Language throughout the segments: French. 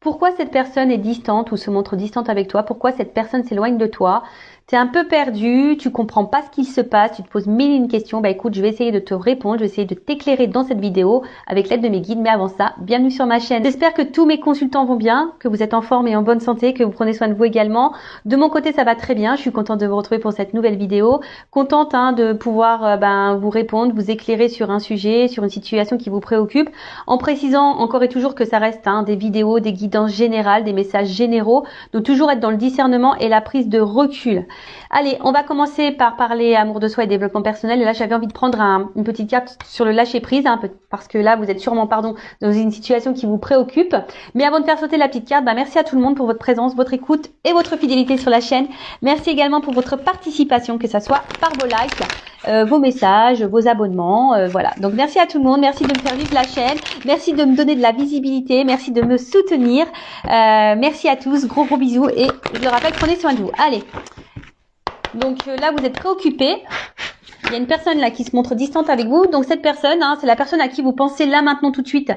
pourquoi cette personne est distante ou se montre distante avec toi, pourquoi cette personne s'éloigne de toi. Tu es un peu perdu, tu comprends pas ce qu'il se passe, tu te poses mille et une questions. Bah écoute, je vais essayer de te répondre, je vais essayer de t'éclairer dans cette vidéo avec l'aide de mes guides. Mais avant ça, bienvenue sur ma chaîne. J'espère que tous mes consultants vont bien, que vous êtes en forme et en bonne santé, que vous prenez soin de vous également. De mon côté, ça va très bien. Je suis contente de vous retrouver pour cette nouvelle vidéo. Contente de pouvoir vous répondre, vous éclairer sur un sujet, sur une situation qui vous préoccupe, en précisant encore et toujours que ça reste des vidéos, des guidances générales, des messages généraux. Donc toujours être dans le discernement et la prise de recul. Allez, on va commencer par parler amour de soi et développement personnel. Et là, j'avais envie de prendre une petite carte sur le lâcher prise, parce que là, vous êtes sûrement, dans une situation qui vous préoccupe. Mais avant de faire sauter la petite carte, merci à tout le monde pour votre présence, votre écoute et votre fidélité sur la chaîne. Merci également pour votre participation, que ça soit par vos likes, vos messages, vos abonnements, voilà. Donc merci à tout le monde, merci de me faire vivre la chaîne, merci de me donner de la visibilité, merci de me soutenir. Merci à tous, gros bisous et je le rappelle, prenez soin de vous. Allez. Donc là, vous êtes préoccupé. Il y a une personne là qui se montre distante avec vous. Donc cette personne, c'est la personne à qui vous pensez là, maintenant, tout de suite,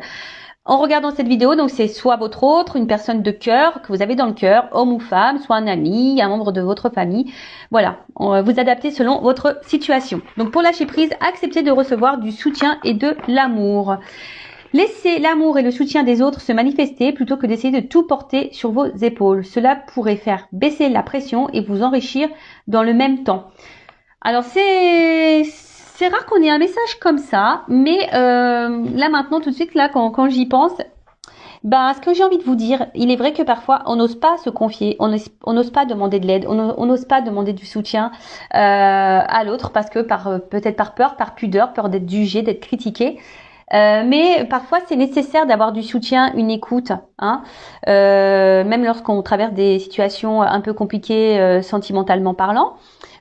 en regardant cette vidéo. Donc c'est soit votre autre, une personne de cœur que vous avez dans le cœur, homme ou femme, soit un ami, un membre de votre famille. Voilà, vous adaptez selon votre situation. Donc pour lâcher prise, acceptez de recevoir du soutien et de l'amour. Laissez l'amour et le soutien des autres se manifester plutôt que d'essayer de tout porter sur vos épaules. Cela pourrait faire baisser la pression et vous enrichir dans le même temps. Alors c'est rare qu'on ait un message comme ça, mais là maintenant tout de suite là quand j'y pense, ce que j'ai envie de vous dire, il est vrai que parfois on n'ose pas se confier, on n'ose pas demander de l'aide, on n'ose pas demander du soutien à l'autre parce que peut-être par peur, par pudeur, peur d'être jugé, d'être critiqué. Mais parfois c'est nécessaire d'avoir du soutien, une écoute, même lorsqu'on traverse des situations un peu compliquées sentimentalement parlant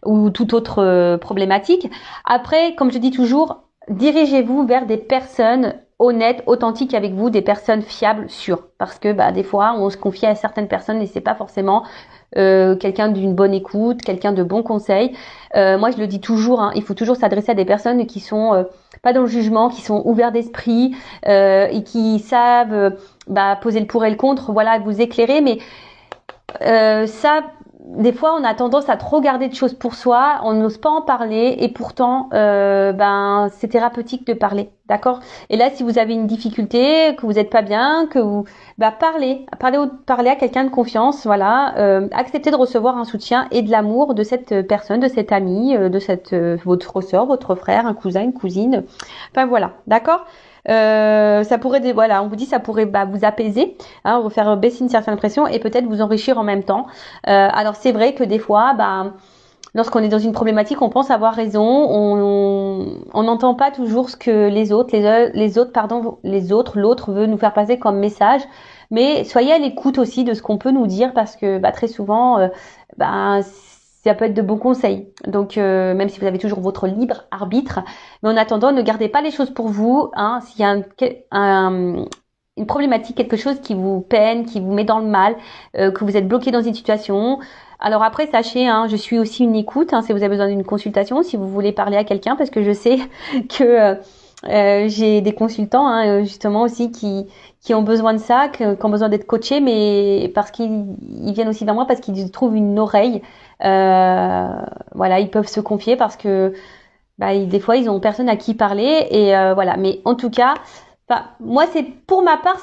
ou toute autre problématique. Après, comme je dis toujours, dirigez-vous vers des personnes honnêtes, authentiques avec vous, des personnes fiables, sûres, parce que des fois on se confie à certaines personnes et c'est pas forcément quelqu'un d'une bonne écoute, quelqu'un de bons conseils. Moi je le dis toujours, il faut toujours s'adresser à des personnes qui sont pas dans le jugement, qui sont ouverts d'esprit et qui savent poser le pour et le contre, voilà, vous éclairer. Mais ça, des fois on a tendance à trop garder de choses pour soi, on n'ose pas en parler et pourtant c'est thérapeutique de parler, d'accord? Et là si vous avez une difficulté, que vous n'êtes pas bien, que vous parlez à quelqu'un de confiance, voilà, acceptez de recevoir un soutien et de l'amour de cette personne, de cet ami, de votre soeur, votre frère, un cousin, une cousine, enfin voilà, d'accord? Ça pourrait, on vous dit, ça pourrait vous apaiser, vous faire baisser une certaine pression et peut-être vous enrichir en même temps. Alors c'est vrai que des fois, lorsqu'on est dans une problématique, on pense avoir raison, on n'entend pas toujours ce que l'autre veut nous faire passer comme message. Mais soyez à l'écoute aussi de ce qu'on peut nous dire parce que très souvent, ça peut être de bons conseils. Donc même si vous avez toujours votre libre arbitre, mais en attendant, ne gardez pas les choses pour vous. S'il y a une problématique, quelque chose qui vous peine, qui vous met dans le mal, que vous êtes bloqué dans une situation. Alors après, sachez, je suis aussi une écoute. Si vous avez besoin d'une consultation, si vous voulez parler à quelqu'un, parce que je sais que j'ai des consultants justement aussi qui ont besoin de ça, qui ont besoin d'être coachés, mais parce qu'ils viennent aussi vers moi parce qu'ils trouvent une oreille. Voilà, ils peuvent se confier parce que des fois ils ont personne à qui parler et voilà. Mais en tout cas, moi c'est pour ma part,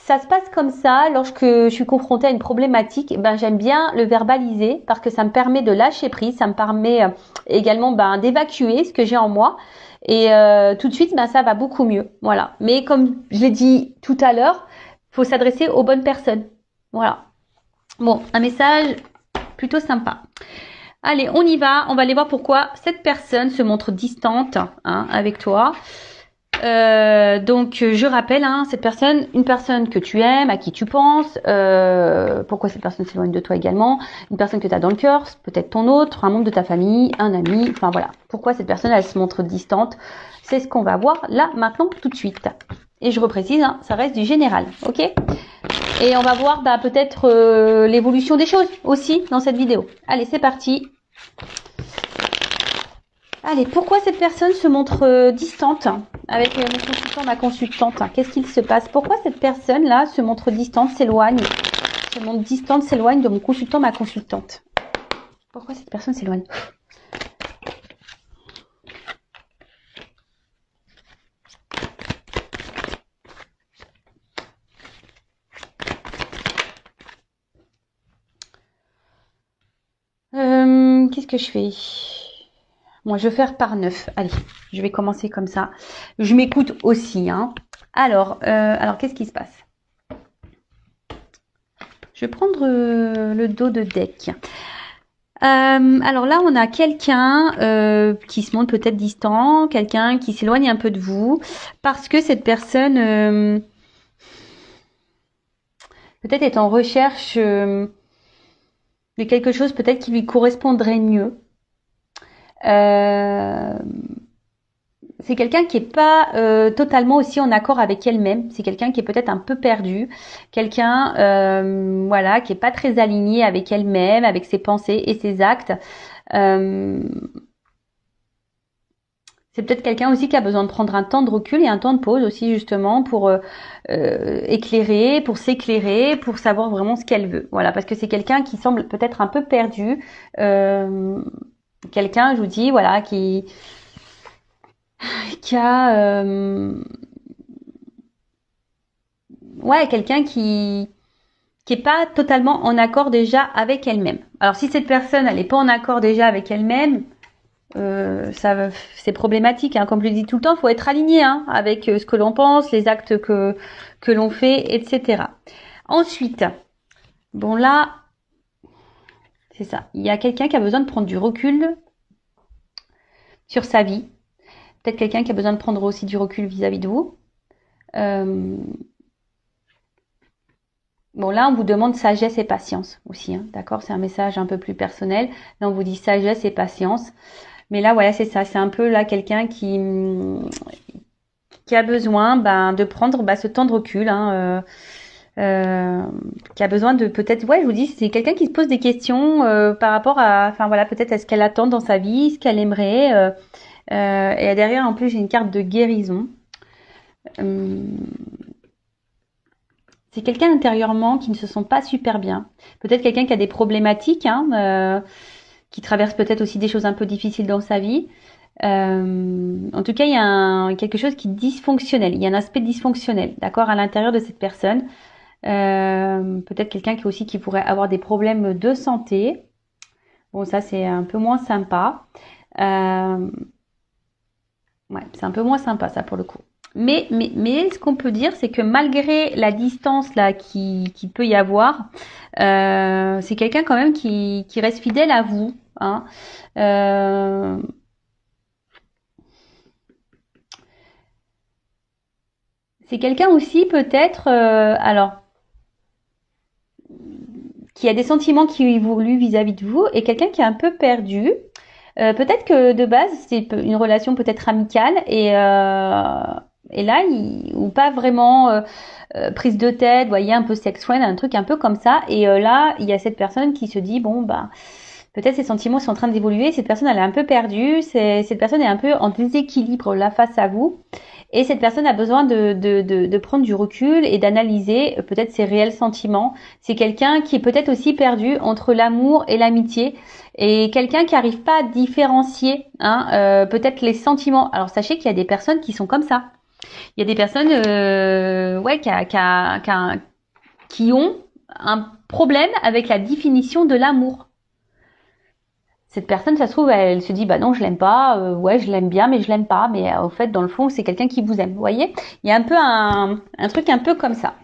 ça se passe comme ça. Lorsque je suis confrontée à une problématique, j'aime bien le verbaliser parce que ça me permet de lâcher prise, ça me permet également d'évacuer ce que j'ai en moi. Et tout de suite, ça va beaucoup mieux. Voilà. Mais comme je l'ai dit tout à l'heure, faut s'adresser aux bonnes personnes. Voilà. Bon, un message plutôt sympa. Allez, on y va. On va aller voir pourquoi cette personne se montre distante avec toi. Donc je rappelle, cette personne, une personne que tu aimes, à qui tu penses, pourquoi cette personne s'éloigne de toi également, une personne que tu as dans le cœur, peut-être ton autre, un membre de ta famille, un ami, enfin voilà, pourquoi cette personne elle se montre distante, c'est ce qu'on va voir là maintenant tout de suite. Et je reprécise, ça reste du général, ok? Et on va voir peut-être l'évolution des choses aussi dans cette vidéo. Allez, c'est parti. Allez, pourquoi cette personne se montre distante avec mon consultant, ma consultante? Qu'est-ce qu'il se passe? Pourquoi cette personne-là se montre distante, s'éloigne, se montre distante, s'éloigne de mon consultant, ma consultante? Pourquoi cette personne s'éloigne? Qu'est-ce que je fais? Moi, je vais faire par 9. Allez, je vais commencer comme ça. Je m'écoute aussi, hein. Alors qu'est-ce qui se passe? Je vais prendre le dos de deck. Alors là, on a quelqu'un qui se montre peut-être distant, quelqu'un qui s'éloigne un peu de vous, parce que cette personne peut-être est en recherche de quelque chose peut-être qui lui correspondrait mieux. C'est quelqu'un qui est pas totalement aussi en accord avec elle-même. C'est quelqu'un qui est peut-être un peu perdu, quelqu'un voilà, qui est pas très aligné avec elle-même, avec ses pensées et ses actes. C'est peut-être quelqu'un aussi qui a besoin de prendre un temps de recul et un temps de pause aussi justement pour éclairer, pour s'éclairer, pour savoir vraiment ce qu'elle veut. Voilà, parce que c'est quelqu'un qui semble peut-être un peu perdu. Quelqu'un, je vous dis, voilà, qui a ouais, quelqu'un qui est pas totalement en accord déjà avec elle-même. Alors si cette personne elle est pas en accord déjà avec elle-même, ça c'est problématique, hein. Comme je le dis tout le temps, il faut être aligné, hein, avec ce que l'on pense, les actes que l'on fait, etc. Ensuite, bon là, c'est ça. Il y a quelqu'un qui a besoin de prendre du recul sur sa vie. Peut-être quelqu'un qui a besoin de prendre aussi du recul vis-à-vis de vous. Bon, là, on vous demande sagesse et patience aussi, hein, d'accord? C'est un message un peu plus personnel. Là, on vous dit sagesse et patience. Mais là, voilà, c'est ça. C'est un peu là quelqu'un qui a besoin de prendre ce temps de recul, hein, qui a besoin de peut-être, ouais, je vous dis, c'est quelqu'un qui se pose des questions par rapport à, enfin voilà, peut-être à ce qu'elle attend dans sa vie, ce qu'elle aimerait. Et derrière, en plus, j'ai une carte de guérison. C'est quelqu'un intérieurement qui ne se sent pas super bien. Peut-être quelqu'un qui a des problématiques, hein, qui traverse peut-être aussi des choses un peu difficiles dans sa vie. En tout cas, il y a quelque chose qui est dysfonctionnel. Il y a un aspect dysfonctionnel, d'accord, à l'intérieur de cette personne. Peut-être quelqu'un qui pourrait avoir des problèmes de santé. Bon, ça c'est un peu moins sympa. Ouais, c'est un peu moins sympa ça pour le coup. Mais ce qu'on peut dire, c'est que malgré la distance là qui peut y avoir, c'est quelqu'un quand même qui reste fidèle à vous, hein. C'est quelqu'un aussi peut-être, alors, qui a des sentiments qui évoluent vis-à-vis de vous et quelqu'un qui est un peu perdu. Peut-être que de base c'est une relation peut-être amicale et là ou pas vraiment prise de tête, vous voyez, un peu sex friend, un truc un peu comme ça. Et là il y a cette personne qui se dit bon peut-être ses sentiments sont en train d'évoluer, cette personne elle est un peu perdue, cette personne est un peu en déséquilibre là face à vous. Et cette personne a besoin de prendre du recul et d'analyser peut-être ses réels sentiments. C'est quelqu'un qui est peut-être aussi perdu entre l'amour et l'amitié. Et quelqu'un qui n'arrive pas à différencier, hein, peut-être les sentiments. Alors sachez qu'il y a des personnes qui sont comme ça. Il y a des personnes ouais, qui ont un problème avec la définition de l'amour. Cette personne, ça se trouve, elle se dit bah non, je l'aime pas, ouais, je l'aime bien, mais je l'aime pas. Mais au fait, dans le fond, c'est quelqu'un qui vous aime. Vous voyez, il y a un peu un truc un peu comme ça.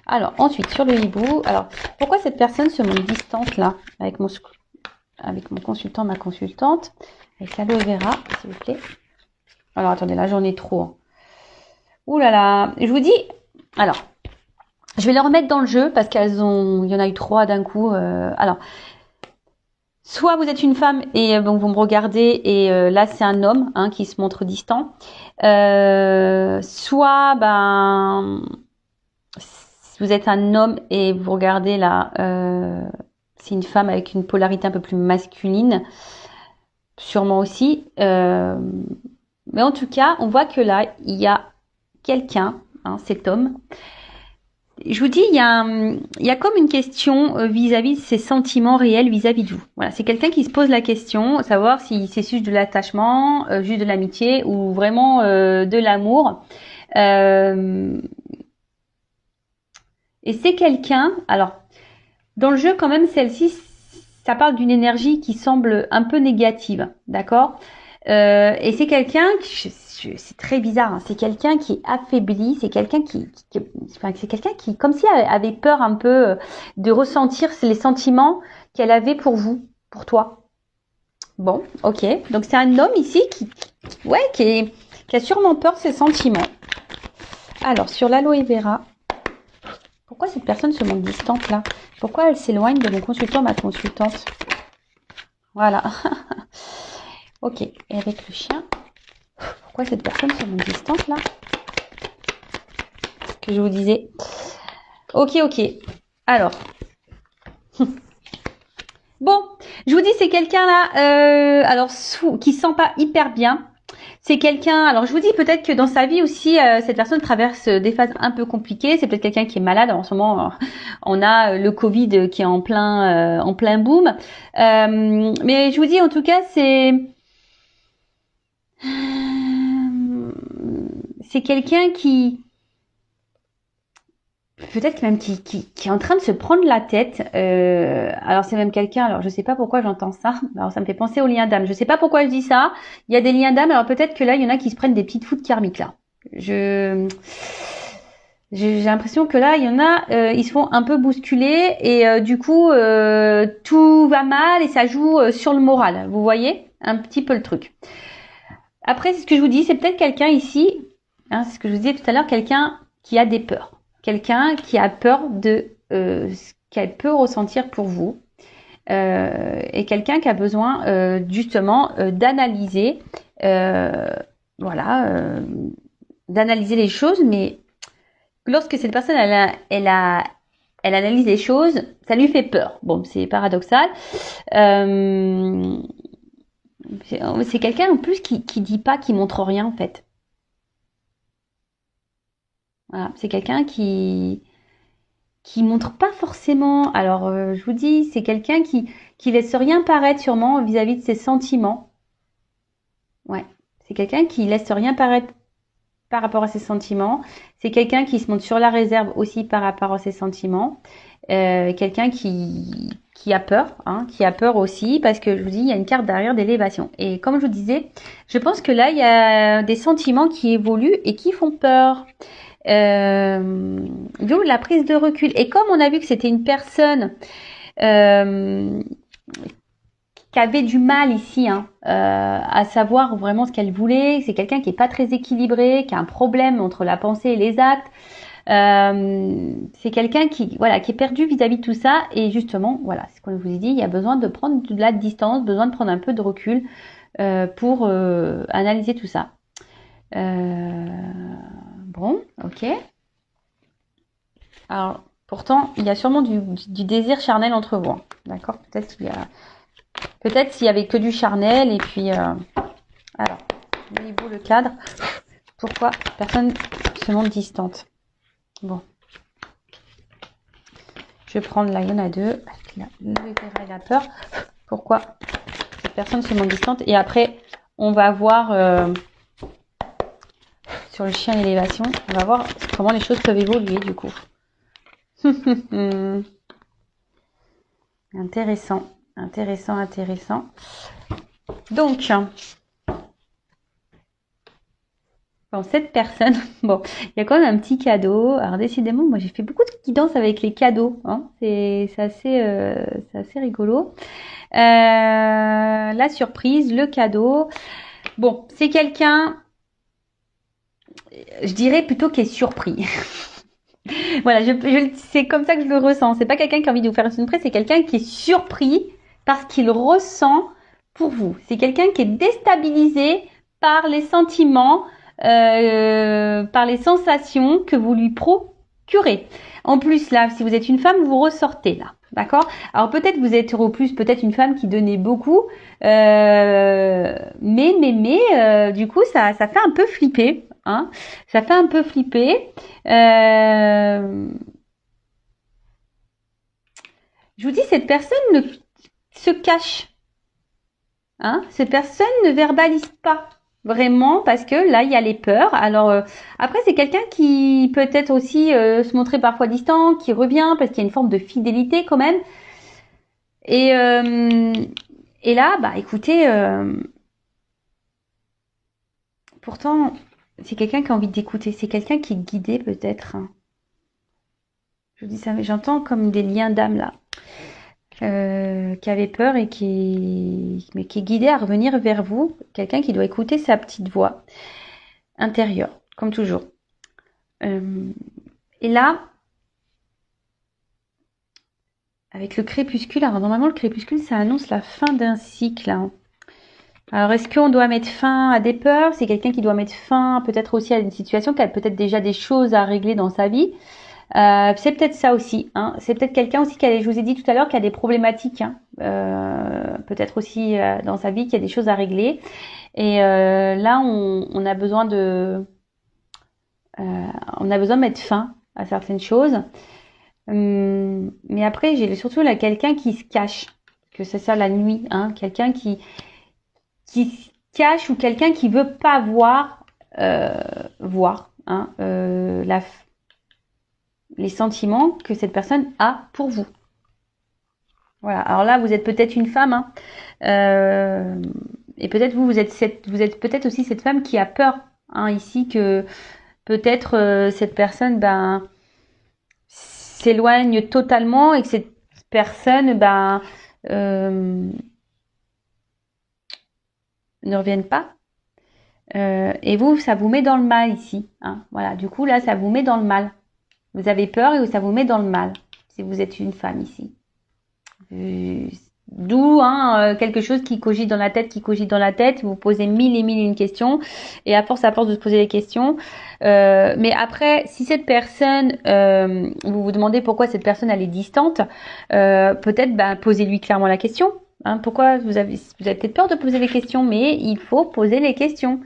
Alors ensuite, sur le hibou, alors pourquoi cette personne se montre distante là avec mon consultant, ma consultante, avec l'aloe vera, s'il vous plaît. Alors attendez, là j'en ai trop. Ouh là là, je vous dis, alors, je vais les remettre dans le jeu parce il y en a eu 3 d'un coup. Alors, soit vous êtes une femme et donc vous me regardez et là c'est un homme, hein, qui se montre distant. Soit vous êtes un homme et vous regardez là, c'est une femme avec une polarité un peu plus masculine. sûrement aussi. Mais en tout cas, on voit que là, il y a quelqu'un, hein, cet homme. Je vous dis, il y a comme une question vis-à-vis de ses sentiments réels vis-à-vis de vous. Voilà, c'est quelqu'un qui se pose la question, savoir si c'est juste de l'attachement, juste de l'amitié ou vraiment de l'amour. Et c'est quelqu'un, alors, dans le jeu quand même, celle-ci, ça parle d'une énergie qui semble un peu négative, d'accord? Et c'est quelqu'un, c'est très bizarre, hein, c'est quelqu'un qui est affaibli, c'est quelqu'un enfin, c'est quelqu'un qui, comme si elle avait peur un peu de ressentir les sentiments qu'elle avait pour vous, pour toi. Bon, ok. Donc c'est un homme ici qui a sûrement peur de ses sentiments. Alors sur l'aloe vera, pourquoi cette personne se montre distante là? Pourquoi elle s'éloigne de mon consultant, ma consultante? Voilà. Ok. Et avec le chien, pourquoi cette personne se montre distante là? Ce que je vous disais. Ok. Alors. Bon, je vous dis, c'est quelqu'un là, alors qui se sent pas hyper bien. C'est quelqu'un, alors je vous dis peut-être que dans sa vie aussi, cette personne traverse des phases un peu compliquées. C'est peut-être quelqu'un qui est malade. En ce moment, on a le Covid qui est en plein boom. Mais je vous dis en tout cas, c'est quelqu'un qui peut-être même qui est en train de se prendre la tête. Alors c'est même quelqu'un, alors je sais pas pourquoi j'entends ça. Alors ça me fait penser aux liens d'âme. Je sais pas pourquoi je dis ça. Il y a des liens d'âme, alors peut-être que là, il y en a qui se prennent des petites foudres karmiques là. J'ai l'impression que là, il y en a, ils se font un peu bousculer et du coup, tout va mal et ça joue sur le moral. Vous voyez un petit peu le truc. Après, c'est ce que je vous dis, c'est peut-être quelqu'un ici, hein, c'est ce que je vous disais tout à l'heure, quelqu'un qui a des peurs. Quelqu'un qui a peur de ce qu'elle peut ressentir pour vous. Et quelqu'un qui a besoin justement d'analyser, d'analyser les choses, mais lorsque cette personne elle analyse les choses, ça lui fait peur. Bon, c'est paradoxal. C'est quelqu'un en plus qui dit pas, qui montre rien en fait. Voilà, c'est quelqu'un qui montre pas forcément. Alors, je vous dis, c'est quelqu'un qui laisse rien paraître sûrement vis-à-vis de ses sentiments. Ouais, c'est quelqu'un qui laisse rien paraître par rapport à ses sentiments. C'est quelqu'un qui se montre sur la réserve aussi par rapport à ses sentiments. Quelqu'un qui a peur, hein, qui a peur aussi, parce que je vous dis, il y a une carte derrière d'élévation. Et comme je vous disais, je pense que là, il y a des sentiments qui évoluent et qui font peur. D'où la prise de recul. Et comme on a vu que c'était une personne qui avait du mal ici à savoir vraiment ce qu'elle voulait, c'est quelqu'un qui est pas très équilibré, qui a un problème entre la pensée et les actes. C'est quelqu'un qui est perdu vis-à-vis de tout ça. Et justement, voilà, c'est ce qu'on vous ai dit, il y a besoin de prendre de la distance, besoin de prendre un peu de recul pour analyser tout ça. Bon, ok. Alors, pourtant, il y a sûrement du désir charnel entre vous. D'accord? Peut-être s'il y avait que du charnel et puis alors, voyez-vous le cadre? Pourquoi personne se montre distante? Bon. Je vais prendre là, il y en a deux. Il a peur. Pourquoi cette personne se montre distante? Et après, on va voir sur le chien élévation, on va voir comment les choses peuvent évoluer du coup. Intéressant. Donc, bon, cette personne, bon, il y a quand même un petit cadeau. Alors décidément, moi j'ai fait beaucoup de guidance avec les cadeaux. Hein. C'est assez rigolo. La surprise, le cadeau. Bon, c'est quelqu'un, je dirais plutôt qui est surpris. Voilà, c'est comme ça que je le ressens. C'est pas quelqu'un qui a envie de vous faire une surprise, c'est quelqu'un qui est surpris parce qu'il ressent pour vous. C'est quelqu'un qui est déstabilisé par les sentiments, par les sensations que vous lui purée. En plus, là, si vous êtes une femme, vous ressortez là. D'accord? Alors peut-être vous êtes au plus, peut-être une femme qui donnait beaucoup, du coup ça fait un peu flipper, hein? Ça fait un peu flipper. Je vous dis, cette personne se cache, hein? Cette personne ne verbalise pas vraiment parce que là il y a les peurs. Alors après c'est quelqu'un qui peut être aussi se montrer parfois distant, qui revient parce qu'il y a une forme de fidélité quand même. Et là, bah écoutez, pourtant c'est quelqu'un qui a envie d'écouter, c'est quelqu'un qui est guidé peut-être, hein. Je vous dis ça, mais j'entends comme des liens d'âme là, qui avait peur et qui est guidé à revenir vers vous, quelqu'un qui doit écouter sa petite voix intérieure, comme toujours. Et là, avec le crépuscule, alors normalement le crépuscule ça annonce la fin d'un cycle, hein. Alors est-ce qu'on doit mettre fin à des peurs? C'est quelqu'un qui doit mettre fin peut-être aussi à une situation, qui a peut-être déjà des choses à régler dans sa vie. C'est peut-être ça aussi, hein. C'est peut-être quelqu'un aussi je vous ai dit tout à l'heure, qui a des problématiques, hein. Peut-être aussi dans sa vie, qui a des choses à régler. Et là, on a besoin de mettre fin à certaines choses. Mais après, j'ai surtout là quelqu'un qui se cache, que c'est ça la nuit, hein. Quelqu'un qui se cache, ou quelqu'un qui veut pas voir, hein, les sentiments que cette personne a pour vous. Voilà. Alors là, vous êtes peut-être une femme, hein, et peut-être vous êtes peut-être aussi cette femme qui a peur, hein, ici, que peut-être cette personne, s'éloigne totalement, et que cette personne, ne revienne pas. Et vous, ça vous met dans le mal ici, hein. Voilà. Du coup, là, ça vous met dans le mal. Vous avez peur et ça vous met dans le mal, si vous êtes une femme ici. D'où quelque chose qui cogite dans la tête, vous posez mille et une questions, et à force de se poser les questions, mais après, si cette personne, vous vous demandez pourquoi cette personne elle est distante, peut-être posez-lui clairement la question, hein. Pourquoi vous avez peut-être peur de poser les questions, mais il faut poser les questions,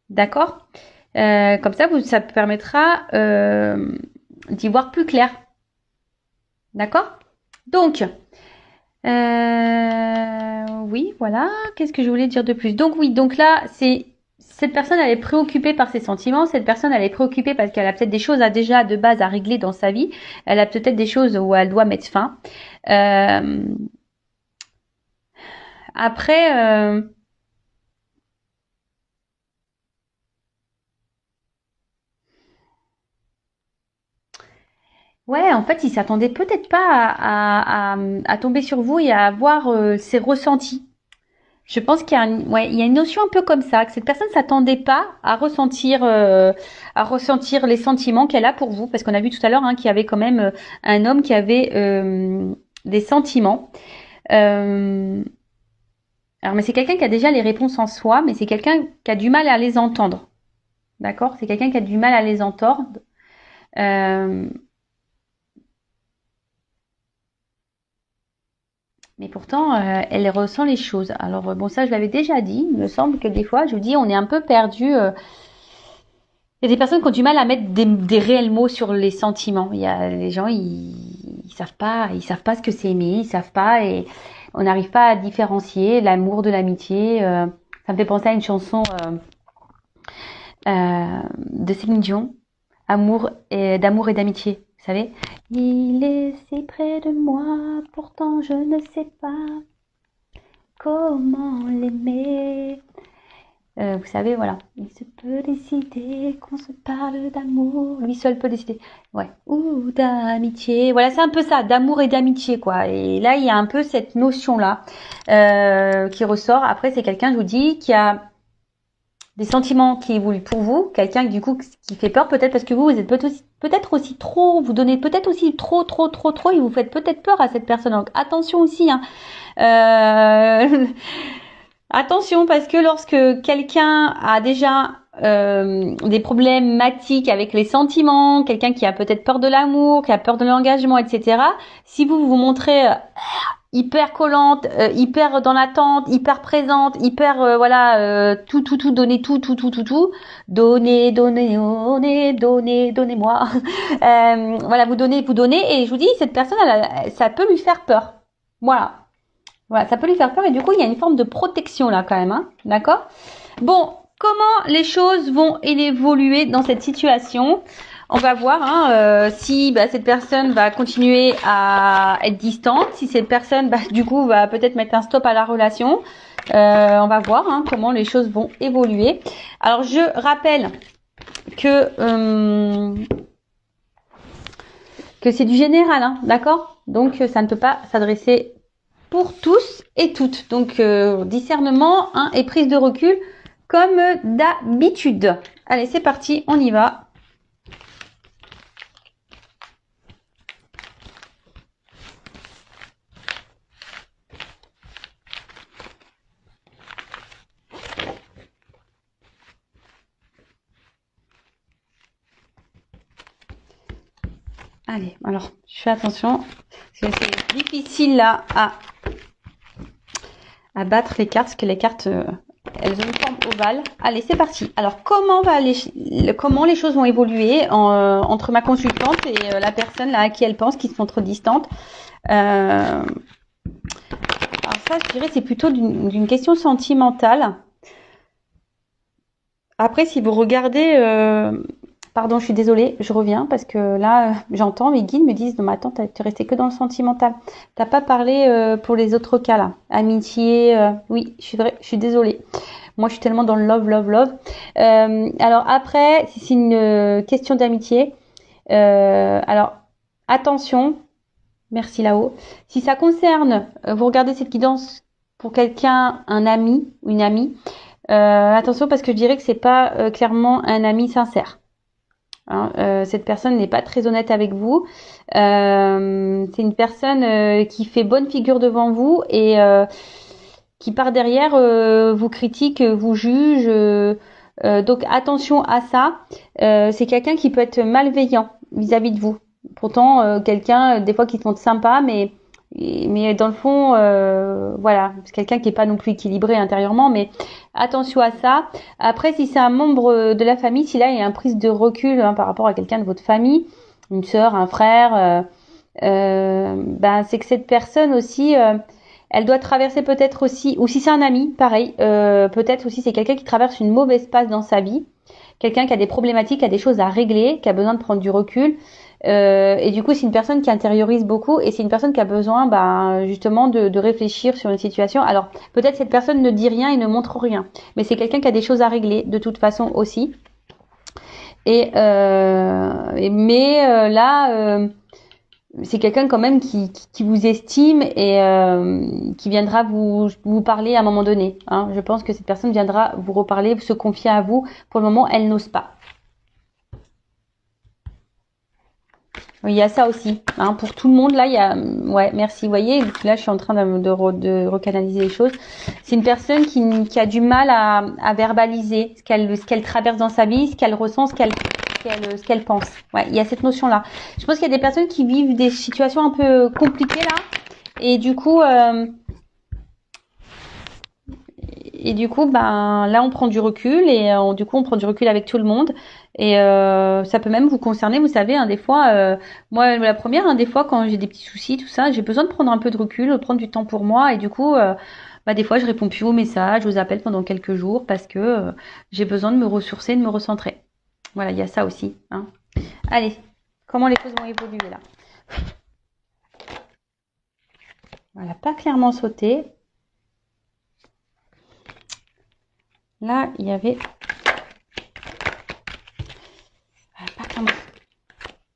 d'accord? Comme ça, ça permettra d'y voir plus clair. D'accord? Donc, oui, voilà. Qu'est-ce que je voulais dire de plus? Donc oui, donc là, cette personne, elle est préoccupée par ses sentiments. Cette personne, elle est préoccupée parce qu'elle a peut-être des choses déjà de base à régler dans sa vie. Elle a peut-être des choses où elle doit mettre fin. Après, ouais, en fait, il s'attendait peut-être pas à tomber sur vous et à avoir ses ressentis. Je pense qu'il y a il y a une notion un peu comme ça, que cette personne s'attendait pas à ressentir les sentiments qu'elle a pour vous, parce qu'on a vu tout à l'heure, hein, qu'il y avait quand même un homme qui avait des sentiments. Alors, mais c'est quelqu'un qui a déjà les réponses en soi, mais c'est quelqu'un qui a du mal à les entendre. D'accord? C'est quelqu'un qui a du mal à les entendre. Mais pourtant, elle ressent les choses. Alors bon, ça je l'avais déjà dit. Il me semble que des fois, je vous dis, on est un peu perdu. Il y a des personnes qui ont du mal à mettre des réels mots sur les sentiments. Il y a les gens, ils savent pas ce que c'est aimer, ils savent pas, et on n'arrive pas à différencier l'amour de l'amitié. Ça me fait penser à une chanson de Céline Dion, d'amour et d'amitié. Vous savez, il est si près de moi, pourtant je ne sais pas comment l'aimer. Vous savez, voilà, il se peut décider qu'on se parle d'amour, lui seul peut décider, ouais, ou d'amitié. Voilà, c'est un peu ça, d'amour et d'amitié, quoi. Et là, il y a un peu cette notion-là qui ressort. Après, c'est quelqu'un, je vous dis, qui a des sentiments qui évoluent pour vous, quelqu'un du coup qui fait peur, peut-être parce que vous êtes peut-être aussi trop, vous donnez peut-être aussi trop, et vous faites peut-être peur à cette personne. Donc attention aussi, hein. Attention, parce que lorsque quelqu'un a déjà des problématiques avec les sentiments, quelqu'un qui a peut-être peur de l'amour, qui a peur de l'engagement, etc. Si vous vous montrez hyper collante, hyper dans l'attente, hyper présente, hyper tout donner tout, donnez-moi. Voilà, vous donnez et je vous dis cette personne ça peut lui faire peur. Voilà, ça peut lui faire peur et du coup il y a une forme de protection là quand même, hein, d'accord? Bon, comment les choses vont évoluer dans cette situation? On va voir si cette personne va continuer à être distante, si cette personne du coup va peut-être mettre un stop à la relation. On va voir comment les choses vont évoluer. Alors je rappelle que c'est du général, d'accord? Donc ça ne peut pas s'adresser pour tous et toutes. Donc discernement et prise de recul comme d'habitude. Allez, c'est parti, on y va. Allez, alors, je fais attention, parce que c'est difficile là à battre les cartes, parce que les cartes, elles ont une forme ovale. Allez, c'est parti. Alors, comment les choses vont évoluer entre ma consultante et la personne là à qui elle pense, qui sont trop distantes. Alors ça, je dirais, c'est plutôt d'une question sentimentale. Après, si vous regardez... Pardon, je suis désolée, je reviens parce que là, j'entends mes guides me disent non mais attends, t'es resté que dans le sentimental. T'as pas parlé pour les autres cas là, amitié. Oui, je suis désolée. Moi, je suis tellement dans le love. Alors après, si c'est une question d'amitié, alors attention, merci là-haut. Si ça concerne, vous regardez cette guidance pour quelqu'un, un ami ou une amie, attention parce que je dirais que c'est pas clairement un ami sincère. Cette personne n'est pas très honnête avec vous. C'est une personne qui fait bonne figure devant vous et qui par derrière vous critique, vous juge. Donc attention à ça. C'est quelqu'un qui peut être malveillant vis-à-vis de vous. Pourtant, quelqu'un des fois qui se montre sympa, mais dans le fond, voilà, c'est quelqu'un qui est pas non plus équilibré intérieurement, mais attention à ça. Après, si c'est un membre de la famille, si là il y a une prise de recul par rapport à quelqu'un de votre famille, une sœur, un frère, c'est que cette personne aussi, elle doit traverser peut-être aussi, ou si c'est un ami, pareil, peut-être aussi c'est quelqu'un qui traverse une mauvaise passe dans sa vie, quelqu'un qui a des problématiques, qui a des choses à régler, qui a besoin de prendre du recul. Et du coup, c'est une personne qui intériorise beaucoup et c'est une personne qui a besoin justement de réfléchir sur une situation. Alors, peut-être cette personne ne dit rien et ne montre rien, mais c'est quelqu'un qui a des choses à régler de toute façon aussi. Mais là, c'est quelqu'un quand même qui vous estime et qui viendra vous parler à un moment donné. Je pense que cette personne viendra vous reparler, se confier à vous. Pour le moment, elle n'ose pas. Oui, il y a ça aussi. Pour tout le monde, là, il y a... Ouais, merci. Vous voyez, là, je suis en train de recanaliser les choses. C'est une personne qui a du mal à verbaliser ce qu'elle traverse dans sa vie, ce qu'elle ressent, ce qu'elle pense. Ouais, il y a cette notion-là. Je pense qu'il y a des personnes qui vivent des situations un peu compliquées, là. Et du coup... là, on prend du recul et du coup, on prend du recul avec tout le monde. Et ça peut même vous concerner, vous savez, des fois, moi, la première, des fois, quand j'ai des petits soucis, tout ça, j'ai besoin de prendre un peu de recul, de prendre du temps pour moi. Et du coup, des fois, je réponds plus aux messages, aux appels pendant quelques jours parce que j'ai besoin de me ressourcer, de me recentrer. Voilà, il y a ça aussi. Allez, comment les choses vont évoluer là? Voilà, pas clairement sauté. Là, il y avait... Pas clairement.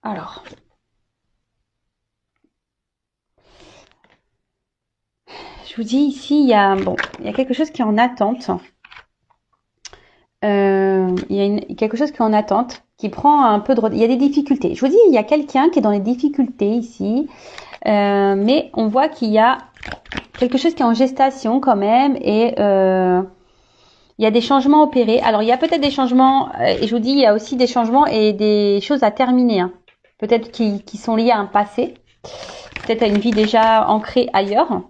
Alors... Je vous dis ici, il y a quelque chose qui est en attente. Il y a quelque chose qui est en attente, qui prend un peu de... Il y a des difficultés. Je vous dis, il y a quelqu'un qui est dans les difficultés ici. Mais on voit qu'il y a quelque chose qui est en gestation quand même. Et Il y a des changements opérés. Alors, il y a peut-être des changements, et je vous dis, il y a aussi des changements et des choses à terminer. Hein. Peut-être qui sont liés à un passé, peut-être à une vie déjà ancrée ailleurs.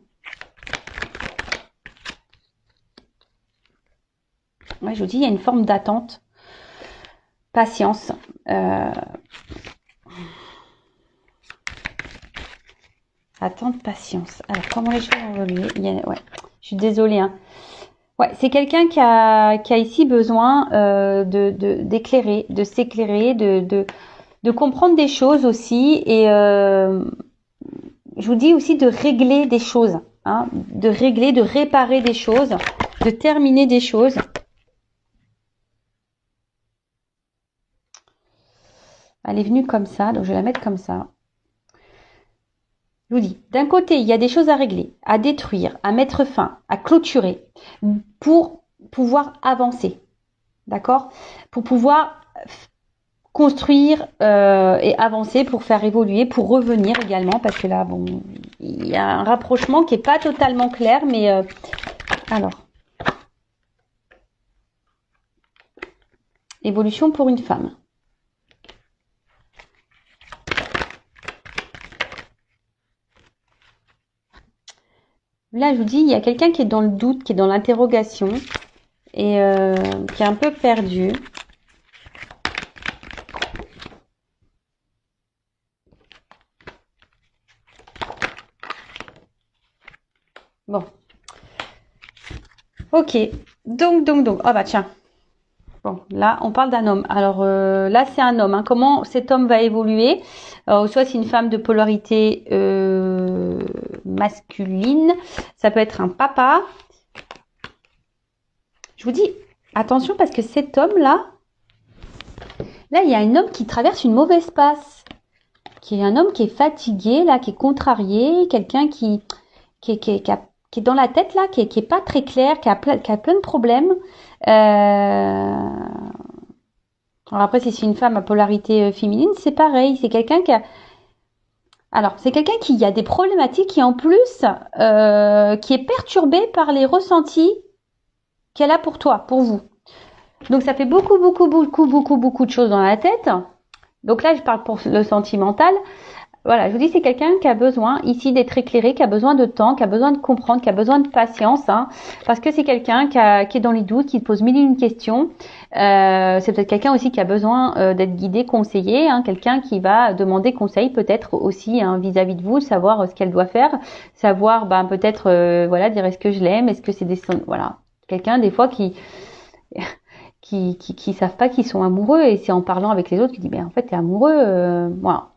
Ouais, je vous dis, il y a une forme d'attente, patience. Attente, patience. Alors, comment les choses ont évolué? Ouais, je suis désolée. Hein. Ouais, c'est quelqu'un qui a ici besoin d'éclairer, de s'éclairer, de comprendre des choses aussi. Et je vous dis aussi de régler des choses. Hein, de régler, de réparer des choses, de terminer des choses. Elle est venue comme ça, donc je vais la mettre comme ça. Je vous dis, d'un côté, il y a des choses à régler, à détruire, à mettre fin, à clôturer, pour pouvoir avancer. D'accord? Pour pouvoir construire et avancer, pour faire évoluer, pour revenir également, parce que là, bon, il y a un rapprochement qui n'est pas totalement clair, mais alors. Évolution pour une femme. Là, je vous dis, il y a quelqu'un qui est dans le doute, qui est dans l'interrogation et qui est un peu perdu. Bon. Ok. Donc. Ah bah tiens. Bon, là, on parle d'un homme. Alors là, c'est un homme. Hein. Comment cet homme va évoluer? Soit c'est une femme de polarité masculine. Ça peut être un papa. Je vous dis, attention parce que cet homme-là, là, il y a un homme qui traverse une mauvaise passe. Qui est un homme qui est fatigué, là, qui est contrarié. Quelqu'un qui est dans la tête, là, qui est pas très clair, qui a plein de problèmes. Alors après, si c'est une femme à polarité féminine, c'est pareil. C'est quelqu'un qui a... Alors, c'est quelqu'un qui a des problématiques et en plus, qui est perturbé par les ressentis qu'elle a pour toi, pour vous. Donc, ça fait beaucoup de choses dans la tête. Donc là, je parle pour le sentimental. Voilà, je vous dis, c'est quelqu'un qui a besoin ici d'être éclairé, qui a besoin de temps, qui a besoin de comprendre, qui a besoin de patience, hein, parce que c'est quelqu'un qui est dans les doutes, qui pose mille et une questions. C'est peut-être quelqu'un aussi qui a besoin d'être guidé, conseillé, hein, quelqu'un qui va demander conseil peut-être aussi hein, vis-à-vis de vous, savoir ce qu'elle doit faire, savoir peut-être voilà dire est-ce que je l'aime, est-ce que c'est des voilà quelqu'un des fois qui savent pas qu'ils sont amoureux et c'est en parlant avec les autres qui dit en fait t'es amoureux, voilà.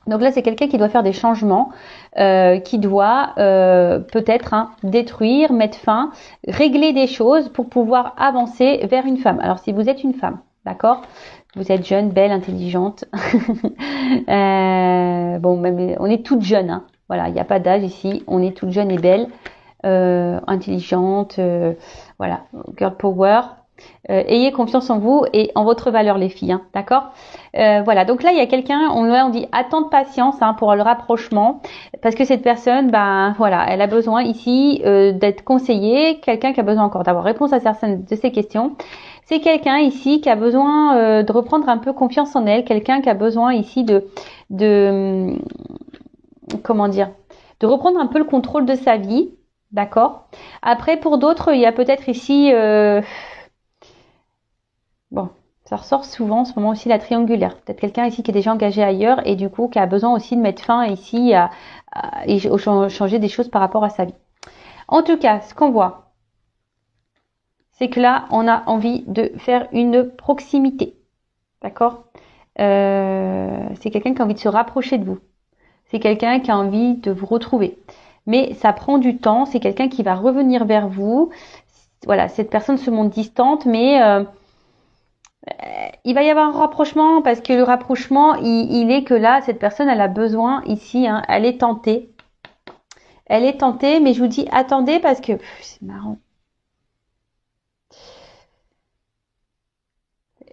Donc là, c'est quelqu'un qui doit faire des changements, qui doit peut-être détruire, mettre fin, régler des choses pour pouvoir avancer vers une femme. Alors, si vous êtes une femme, d'accord, vous êtes jeune, belle, intelligente. Bon, même, on est toutes jeunes. Hein. Voilà, il n'y a pas d'âge ici. On est toutes jeunes et belles, intelligentes. Voilà, girl power. Ayez confiance en vous et en votre valeur les filles, hein, d'accord voilà, donc là il y a quelqu'un, on dit attendre patience hein, pour le rapprochement parce que cette personne, voilà, elle a besoin ici d'être conseillée, quelqu'un qui a besoin encore d'avoir réponse à certaines de ses questions. C'est quelqu'un ici qui a besoin de reprendre un peu confiance en elle, quelqu'un qui a besoin ici de comment dire, de reprendre un peu le contrôle de sa vie, d'accord. Après pour d'autres, il y a peut-être ici bon, ça ressort souvent en ce moment aussi la triangulaire. Peut-être quelqu'un ici qui est déjà engagé ailleurs et du coup qui a besoin aussi de mettre fin ici et changer des choses par rapport à sa vie. En tout cas, ce qu'on voit, c'est que là, on a envie de faire une proximité. D'accord c'est quelqu'un qui a envie de se rapprocher de vous. C'est quelqu'un qui a envie de vous retrouver. Mais ça prend du temps. C'est quelqu'un qui va revenir vers vous. Voilà, cette personne se montre distante, mais... il va y avoir un rapprochement parce que le rapprochement, il est que là, cette personne, elle a besoin ici, hein, elle est tentée. Elle est tentée, mais je vous dis, attendez parce que c'est marrant.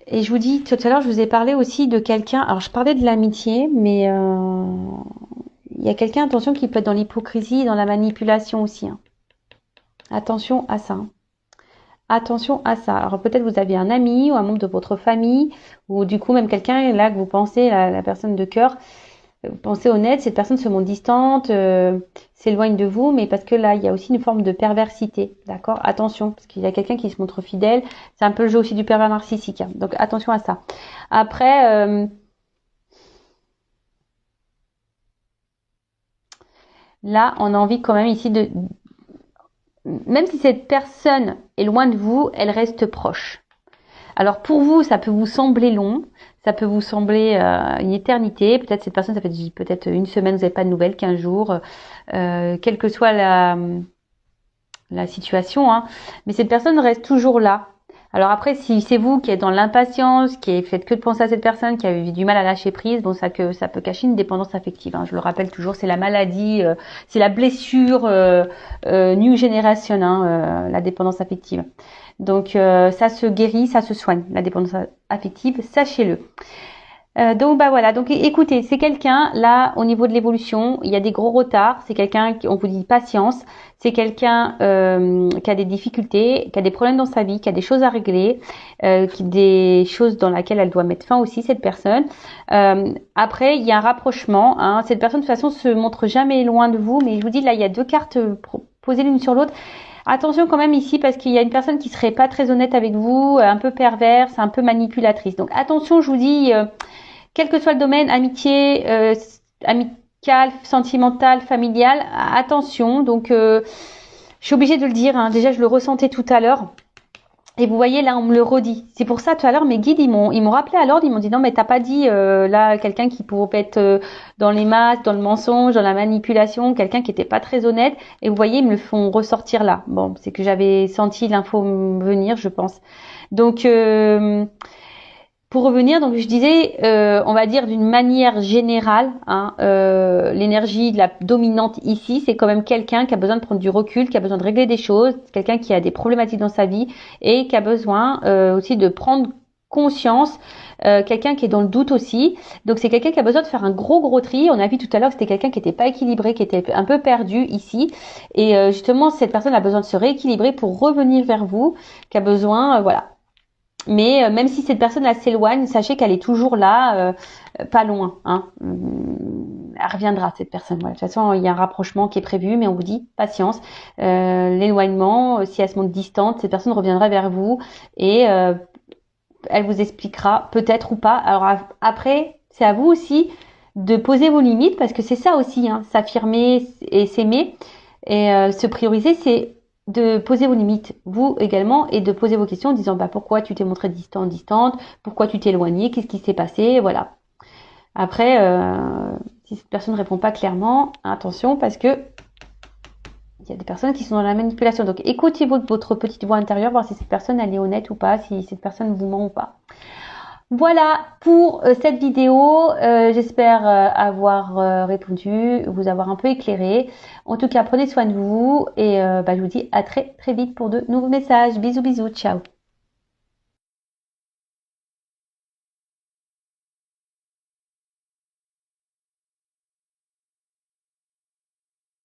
Et je vous dis, tout à l'heure, je vous ai parlé aussi de quelqu'un. Alors, je parlais de l'amitié, mais il y a quelqu'un, attention, qui peut être dans l'hypocrisie, dans la manipulation aussi. Hein. Attention à ça. Hein. Attention à ça. Alors peut-être vous avez un ami ou un membre de votre famille ou du coup même quelqu'un là que vous pensez, la personne de cœur, vous pensez honnête, cette personne se montre distante, s'éloigne de vous, mais parce que là il y a aussi une forme de perversité, d'accord? Attention, parce qu'il y a quelqu'un qui se montre fidèle, c'est un peu le jeu aussi du pervers narcissique, hein. Donc attention à ça. Après, là on a envie quand même ici de, même si cette personne est loin de vous, elle reste proche. Alors pour vous, ça peut vous sembler long, ça peut vous sembler une éternité. Peut-être cette personne, ça fait peut-être une semaine, vous n'avez pas de nouvelles, 15 jours, quelle que soit la situation, hein. Mais cette personne reste toujours là. Alors après, si c'est vous qui êtes dans l'impatience, qui faites que de penser à cette personne, qui a eu du mal à lâcher prise, bon, ça peut cacher une dépendance affective, hein. Je le rappelle toujours, c'est la maladie, c'est la blessure new generation, hein, la dépendance affective. Donc ça se guérit, ça se soigne, la dépendance affective, sachez-le. Donc bah voilà, donc écoutez, c'est quelqu'un là au niveau de l'évolution, il y a des gros retards, c'est quelqu'un qui, on vous dit patience, c'est quelqu'un qui a des difficultés, qui a des problèmes dans sa vie, qui a des choses à régler, des choses dans lesquelles elle doit mettre fin aussi cette personne. Après il y a un rapprochement, hein. Cette personne de toute façon se montre jamais loin de vous, mais je vous dis là il y a deux cartes posées l'une sur l'autre. Attention quand même ici parce qu'il y a une personne qui serait pas très honnête avec vous, un peu perverse, un peu manipulatrice. Donc attention, je vous dis, quel que soit le domaine, amitié, amical, sentimental, familial, attention. Donc je suis obligée de le dire, hein. Déjà je le ressentais tout à l'heure. Et vous voyez là, on me le redit. C'est pour ça tout à l'heure mes guides ils m'ont rappelé à l'ordre. Ils m'ont dit non mais t'as pas dit là quelqu'un qui pourrait être dans les masques, dans le mensonge, dans la manipulation, quelqu'un qui était pas très honnête. Et vous voyez ils me le font ressortir là. Bon c'est que j'avais senti l'info venir je pense. Donc pour revenir, donc je disais, on va dire d'une manière générale, hein, l'énergie de la dominante ici, c'est quand même quelqu'un qui a besoin de prendre du recul, qui a besoin de régler des choses, quelqu'un qui a des problématiques dans sa vie et qui a besoin aussi de prendre conscience, quelqu'un qui est dans le doute aussi. Donc c'est quelqu'un qui a besoin de faire un gros tri. On a vu tout à l'heure que c'était quelqu'un qui n'était pas équilibré, qui était un peu perdu ici. Et justement, cette personne a besoin de se rééquilibrer pour revenir vers vous, qui a besoin, voilà. Mais même si cette personne là s'éloigne, sachez qu'elle est toujours là, pas loin, hein. Elle reviendra cette personne. Voilà. De toute façon, il y a un rapprochement qui est prévu, mais on vous dit patience. L'éloignement, si elle se montre distante, cette personne reviendra vers vous et elle vous expliquera peut-être ou pas. Alors après, c'est à vous aussi de poser vos limites parce que c'est ça aussi, hein, s'affirmer et s'aimer et se prioriser, c'est de poser vos limites, vous également, et de poser vos questions en disant bah pourquoi tu t'es montré distante, pourquoi tu t'es éloigné, qu'est-ce qui s'est passé, voilà. Après, si cette personne ne répond pas clairement, attention parce que il y a des personnes qui sont dans la manipulation. Donc écoutez votre petite voix intérieure, voir si cette personne elle est honnête ou pas, si cette personne vous ment ou pas. Voilà pour cette vidéo. J'espère avoir répondu, vous avoir un peu éclairé. En tout cas, prenez soin de vous et je vous dis à très vite pour de nouveaux messages. Bisous, ciao.